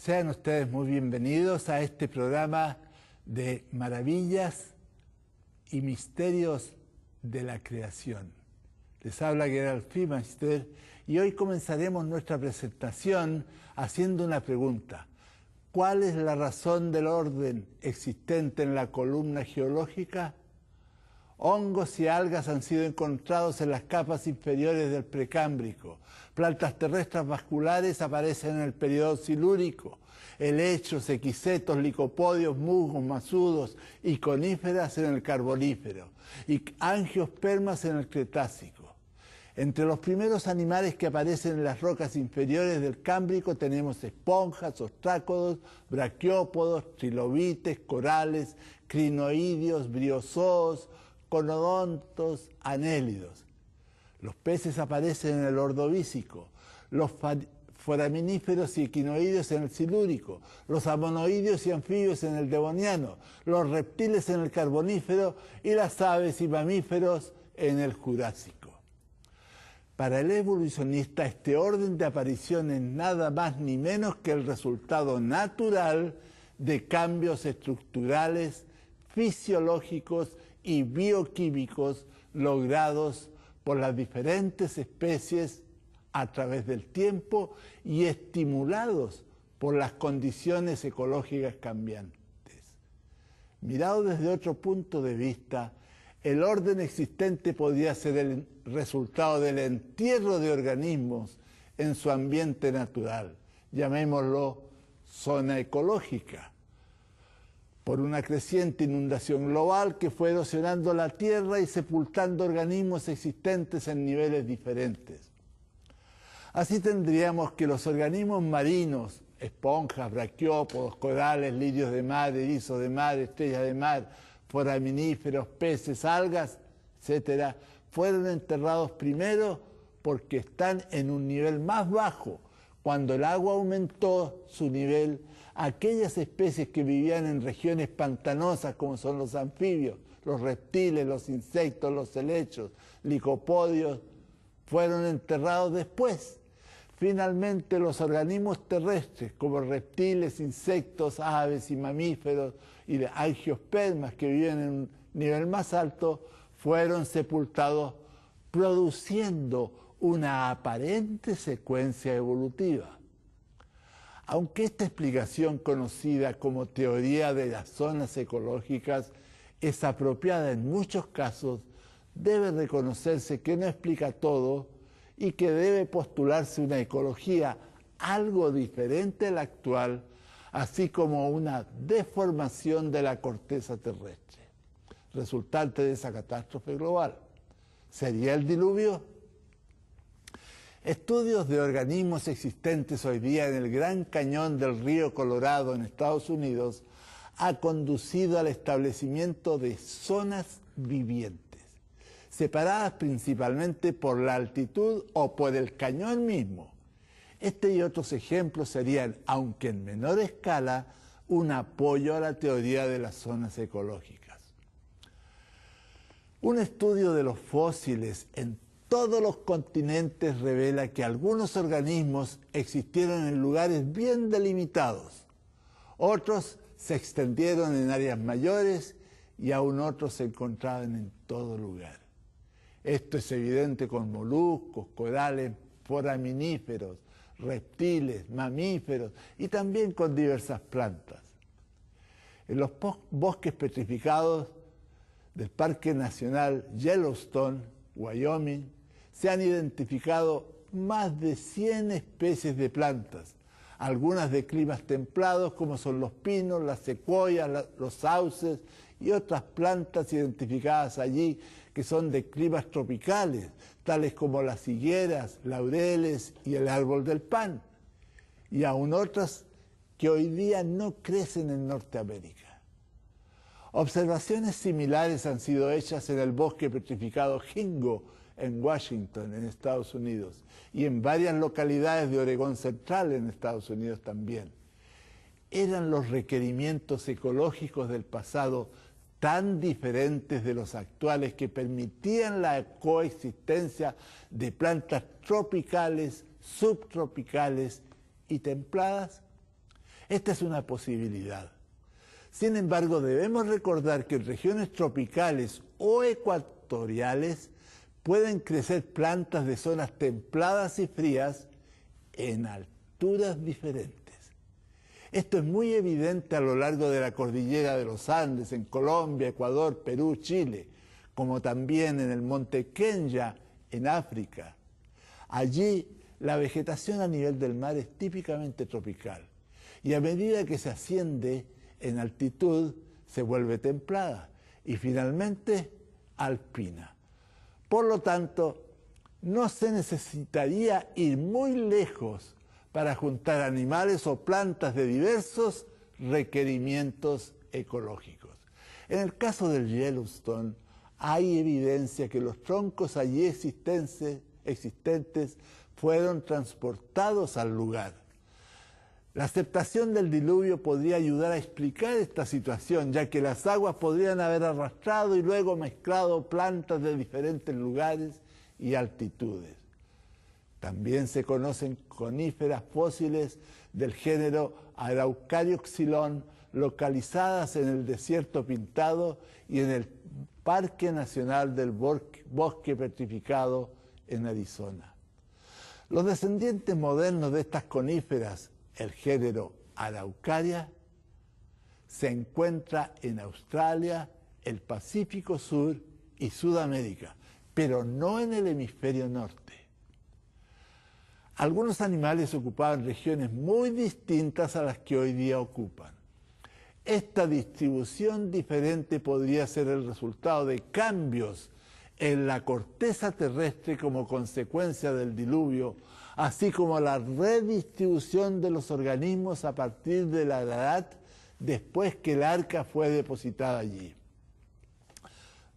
Sean ustedes muy bienvenidos a este programa de maravillas y misterios de la creación. Les habla Gerald Friedmeister y hoy comenzaremos nuestra presentación haciendo una pregunta. ¿Cuál es la razón del orden existente en la columna geológica? Hongos y algas han sido encontrados en las capas inferiores del Precámbrico. Plantas terrestres vasculares aparecen en el periodo silúrico. Helechos, equisetos, licopodios, musgos, masudos y coníferas en el Carbonífero. Y angiospermas en el Cretácico. Entre los primeros animales que aparecen en las rocas inferiores del Cámbrico tenemos esponjas, ostrácodos, braquiópodos, trilobites, corales, crinoideos, briozoos, conodontos, anélidos. Los peces aparecen en el Ordovícico, los foraminíferos y equinoideos en el Silúrico, los amonoideos y anfibios en el Devoniano, los reptiles en el Carbonífero y las aves y mamíferos en el Jurásico. Para el evolucionista, este orden de aparición es nada más ni menos que el resultado natural de cambios estructurales, fisiológicos y bioquímicos logrados por las diferentes especies a través del tiempo y estimulados por las condiciones ecológicas cambiantes. Mirado desde otro punto de vista, el orden existente podría ser el resultado del entierro de organismos en su ambiente natural, llamémoslo zona ecológica, por una creciente inundación global que fue erosionando la tierra y sepultando organismos existentes en niveles diferentes. Así tendríamos que los organismos marinos, esponjas, braquiópodos, corales, lirios de mar, erizos de mar, estrellas de mar, foraminíferos, peces, algas, etc., fueron enterrados primero porque están en un nivel más bajo. Cuando el agua aumentó su nivel, aquellas especies que vivían en regiones pantanosas, como son los anfibios, los reptiles, los insectos, los helechos, licopodios, fueron enterrados después. Finalmente, los organismos terrestres, como reptiles, insectos, aves y mamíferos, y de angiospermas que viven en un nivel más alto, fueron sepultados, produciendo una aparente secuencia evolutiva. Aunque esta explicación, conocida como teoría de las zonas ecológicas, es apropiada en muchos casos, debe reconocerse que no explica todo y que debe postularse una ecología algo diferente a la actual, así como una deformación de la corteza terrestre, resultante de esa catástrofe global. ¿Sería el diluvio? Estudios de organismos existentes hoy día en el Gran Cañón del río Colorado en Estados Unidos ha conducido al establecimiento de zonas vivientes, separadas principalmente por la altitud o por el cañón mismo. Este y otros ejemplos serían, aunque en menor escala, un apoyo a la teoría de las zonas ecológicas. Un estudio de los fósiles en todos los continentes revela que algunos organismos existieron en lugares bien delimitados, otros se extendieron en áreas mayores y aún otros se encontraban en todo lugar. Esto es evidente con moluscos, corales, foraminíferos, reptiles, mamíferos y también con diversas plantas. En los bosques petrificados del Parque Nacional Yellowstone, Wyoming, se han identificado más de 100 especies de plantas, algunas de climas templados como son los pinos, las secuoyas, los sauces y otras plantas identificadas allí que son de climas tropicales, tales como las higueras, laureles y el árbol del pan, y aún otras que hoy día no crecen en Norteamérica. Observaciones similares han sido hechas en el bosque petrificado Jingo, en Washington, en Estados Unidos, y en varias localidades de Oregón Central, en Estados Unidos también. Eran los requerimientos ecológicos del pasado tan diferentes de los actuales que permitían la coexistencia de plantas tropicales, subtropicales y templadas. Esta es una posibilidad. Sin embargo, debemos recordar que en regiones tropicales o ecuatoriales pueden crecer plantas de zonas templadas y frías en alturas diferentes. Esto es muy evidente a lo largo de la cordillera de los Andes, en Colombia, Ecuador, Perú, Chile, como también en el monte Kenya, en África. Allí la vegetación a nivel del mar es típicamente tropical y a medida que se asciende en altitud se vuelve templada y finalmente alpina. Por lo tanto, no se necesitaría ir muy lejos para juntar animales o plantas de diversos requerimientos ecológicos. En el caso del Yellowstone, hay evidencia que los troncos allí existentes fueron transportados al lugar. La aceptación del diluvio podría ayudar a explicar esta situación, ya que las aguas podrían haber arrastrado y luego mezclado plantas de diferentes lugares y altitudes. También se conocen coníferas fósiles del género Araucarioxylon localizadas en el desierto pintado y en el Parque Nacional del Bosque Petrificado en Arizona. Los descendientes modernos de estas coníferas, el género Araucaria, se encuentra en Australia, el Pacífico Sur y Sudamérica, pero no en el hemisferio norte. Algunos animales ocupaban regiones muy distintas a las que hoy día ocupan. Esta distribución diferente podría ser el resultado de cambios en la corteza terrestre como consecuencia del diluvio, así como la redistribución de los organismos a partir de la edad después que el arca fue depositada allí.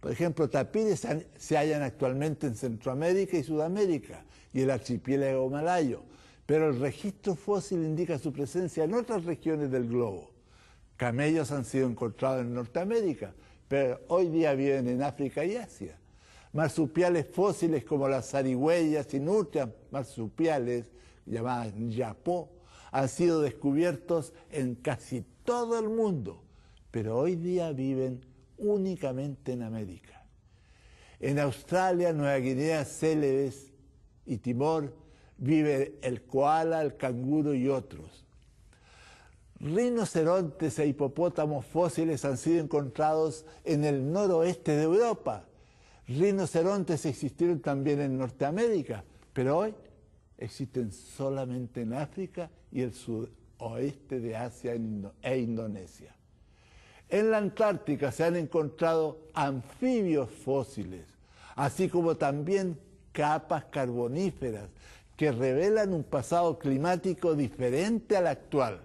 Por ejemplo, tapires se hallan actualmente en Centroamérica y Sudamérica y el archipiélago malayo, pero el registro fósil indica su presencia en otras regiones del globo. Camellos han sido encontrados en Norteamérica, pero hoy día viven en África y Asia. Marsupiales fósiles como las zarigüeyas y nutrias marsupiales, llamadas yapó, han sido descubiertos en casi todo el mundo, pero hoy día viven únicamente en América. En Australia, Nueva Guinea, Celebes y Timor vive el koala, el canguro y otros. Rinocerontes e hipopótamos fósiles han sido encontrados en el noroeste de Europa. Rinocerontes existieron también en Norteamérica, pero hoy existen solamente en África y el sudoeste de Asia e Indonesia. En la Antártica se han encontrado anfibios fósiles, así como también capas carboníferas que revelan un pasado climático diferente al actual.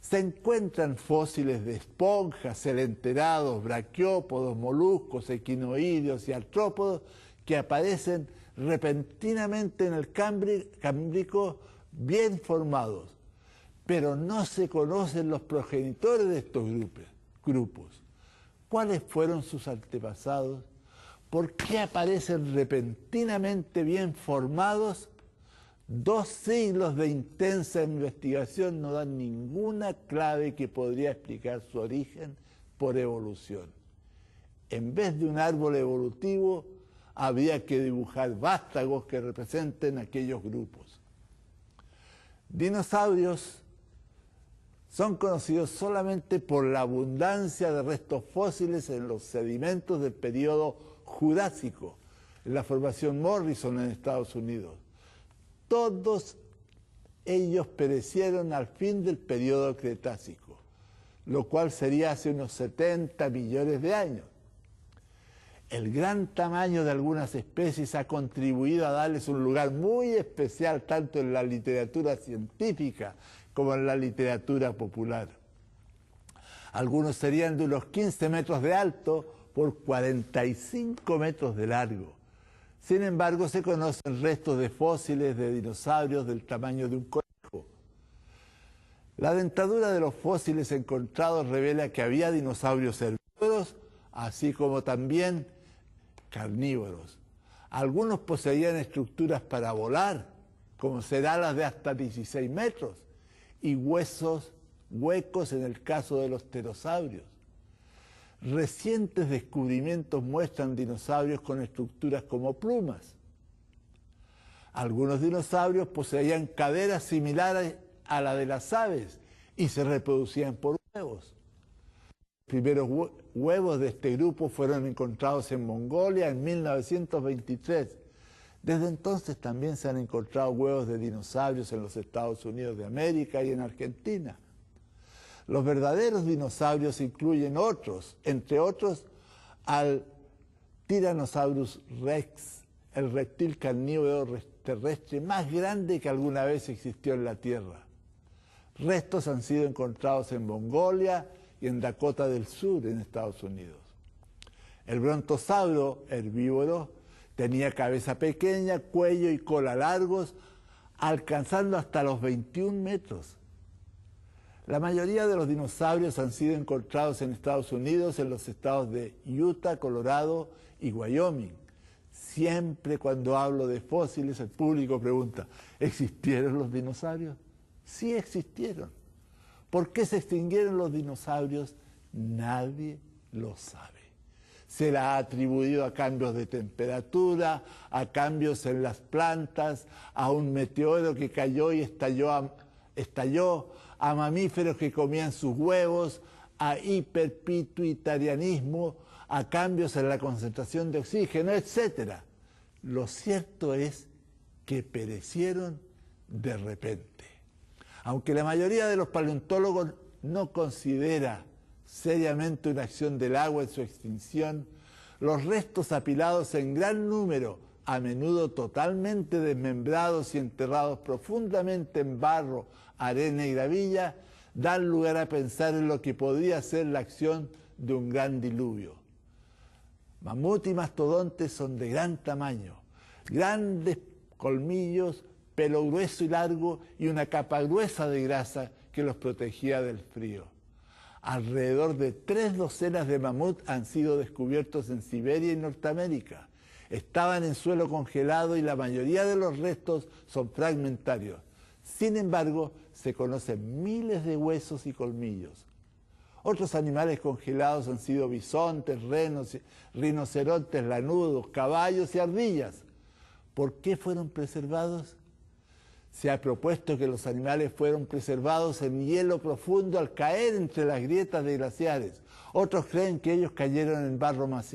Se encuentran fósiles de esponjas, celenterados, braquiópodos, moluscos, equinoídeos y artrópodos que aparecen repentinamente en el Cámbrico bien formados, pero no se conocen los progenitores de estos grupos. ¿Cuáles fueron sus antepasados? ¿Por qué aparecen repentinamente bien formados? 2 siglos de intensa investigación no dan ninguna clave que podría explicar su origen por evolución. En vez de un árbol evolutivo, habría que dibujar vástagos que representen aquellos grupos. Dinosaurios son conocidos solamente por la abundancia de restos fósiles en los sedimentos del período Jurásico, en la formación Morrison en Estados Unidos. Todos ellos perecieron al fin del período Cretácico, lo cual sería hace unos 70 millones de años. El gran tamaño de algunas especies ha contribuido a darles un lugar muy especial tanto en la literatura científica como en la literatura popular. Algunos serían de unos 15 metros de alto por 45 metros de largo. Sin embargo, se conocen restos de fósiles de dinosaurios del tamaño de un conejo. La dentadura de los fósiles encontrados revela que había dinosaurios herbívoros, así como también carnívoros. Algunos poseían estructuras para volar, como ser alas de hasta 16 metros, y huesos huecos en el caso de los pterosaurios. Recientes descubrimientos muestran dinosaurios con estructuras como plumas. Algunos dinosaurios poseían caderas similares a la de las aves y se reproducían por huevos. Los primeros huevos de este grupo fueron encontrados en Mongolia en 1923. Desde entonces también se han encontrado huevos de dinosaurios en los Estados Unidos de América y en Argentina. Los verdaderos dinosaurios incluyen otros, entre otros al Tyrannosaurus rex, el reptil carnívoro terrestre más grande que alguna vez existió en la Tierra. Restos han sido encontrados en Mongolia y en Dakota del Sur, en Estados Unidos. El brontosauro herbívoro tenía cabeza pequeña, cuello y cola largos, alcanzando hasta los 21 metros. La mayoría de los dinosaurios han sido encontrados en Estados Unidos, en los estados de Utah, Colorado y Wyoming. Siempre cuando hablo de fósiles, el público pregunta, ¿existieron los dinosaurios? Sí existieron. ¿Por qué se extinguieron los dinosaurios? Nadie lo sabe. Se la ha atribuido a cambios de temperatura, a cambios en las plantas, a un meteoro que cayó y estalló, a mamíferos que comían sus huevos, a hiperpituitarianismo, a cambios en la concentración de oxígeno, etc. Lo cierto es que perecieron de repente. Aunque la mayoría de los paleontólogos no considera seriamente una acción del agua en su extinción, los restos apilados en gran número, a menudo totalmente desmembrados y enterrados profundamente en barro, arena y gravilla, dan lugar a pensar en lo que podría ser la acción de un gran diluvio. Mamut y mastodontes son de gran tamaño, grandes colmillos, pelo grueso y largo y una capa gruesa de grasa que los protegía del frío. Alrededor de 3 docenas de mamut han sido descubiertos en Siberia y Norteamérica. Estaban en suelo congelado y la mayoría de los restos son fragmentarios. Sin embargo, se conocen miles de huesos y colmillos. Otros animales congelados han sido bisontes, renos, rinocerontes, lanudos, caballos y ardillas. ¿Por qué fueron preservados? Se ha propuesto que los animales fueron preservados en hielo profundo al caer entre las grietas de glaciares. Otros creen que ellos cayeron en barro más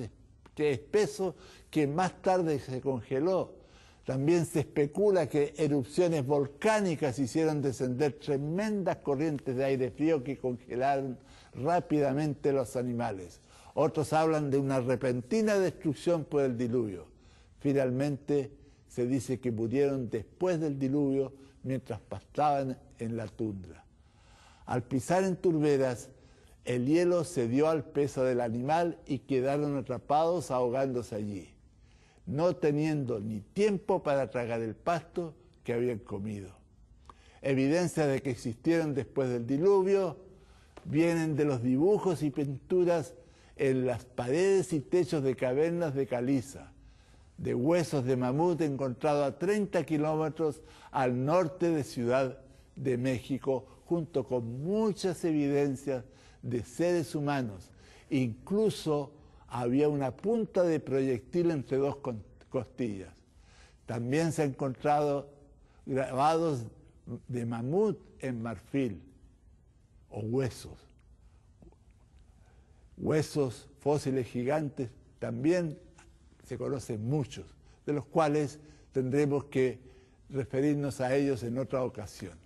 espeso que más tarde se congeló. También se especula que erupciones volcánicas hicieron descender tremendas corrientes de aire frío que congelaron rápidamente los animales. Otros hablan de una repentina destrucción por el diluvio. Finalmente, se dice que murieron después del diluvio mientras pastaban en la tundra. Al pisar en turberas, el hielo cedió al peso del animal y quedaron atrapados ahogándose allí, no teniendo ni tiempo para tragar el pasto que habían comido. Evidencia de que existieron después del diluvio vienen de los dibujos y pinturas en las paredes y techos de cavernas de caliza, de huesos de mamut encontrados a 30 kilómetros al norte de Ciudad de México, junto con muchas evidencias de seres humanos. Incluso había una punta de proyectil entre 2 costillas. También se han encontrado grabados de mamut en marfil, o huesos fósiles gigantes. También se conocen muchos, de los cuales tendremos que referirnos a ellos en otra ocasión.